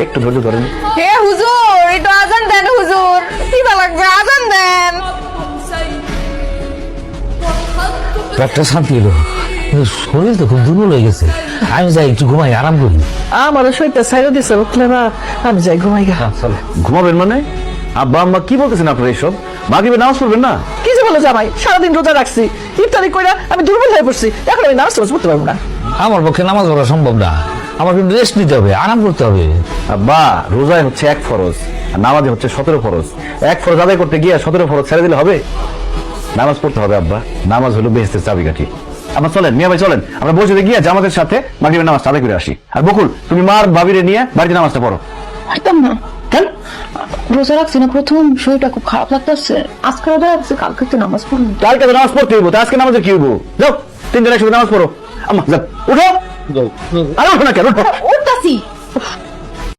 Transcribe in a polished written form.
একটু ধৈর্য ধরেন। হে হুজুর, একটু আজান দেন হুজুর, খিদা লাগবে, আজান দেন। পেটটা শান্তি এলো, শরীর তো খুব দুর্বল হয়ে গেছে। আমি যাই একটু ঘুমাই, আরাম করি। আমার শরীরটা ছাইড়া দিছে বুঝলে না, আমি যাই ঘুমাই গা। ঘুমাবেন মানে? আব্বা আম্মা কি বলতেছেন আপনারা এইসব? মাগরিবে নামাজ পড়বেন না? কি যে বলো জামাই, সারাদিন রোজা রাখছি, ইফতারি কইরা আমি দুর্বল হয়ে পড়ছি, এখন আমি নামাজ পড়তে পারবো না। আমার পক্ষে নামাজ পড়া সম্ভব না, আমার কিন্তু রেস্ট নিতে হবে, আরাম করতে হবে। আব্বা, রোজায় হচ্ছে 1 ফরজ আর নামাজে হচ্ছে 17 ফরজ। 1 ফরজ আদায় করতে গিয়ে 17 ফরজ ছেড়ে দিলে হবে? নামাজ পড়তে হবে আব্বা, নামাজ হলো বেহেশতের চাবিকাঠি। আমরা চলেন মিয়া ভাই, চলেন আমরা মসজিদে গিয়ে জামাতের সাথে মাগরিবের নামাজ আদায় করে আসি। আর বকুল, তুমি মার ভাবিরে নিয়ে বাড়িতে নামাজটা পড়ো। পারতাম না, কেন? রোজা রাখছি না, প্রথম শরীরটা খুব খারাপ লাগতেছে। আজকে রোজা রাখছি, কালকে তো নামাজ পড়বো। কালকে তো নামাজ পড়তে হইব, তা আজকে নামাজে কি হইব? যাও 3 দিন একসাথে নামাজ পড়ো। আম্মা যাও, উঠো। আরে উঠো না কেন? উঠো। উঠতাছি।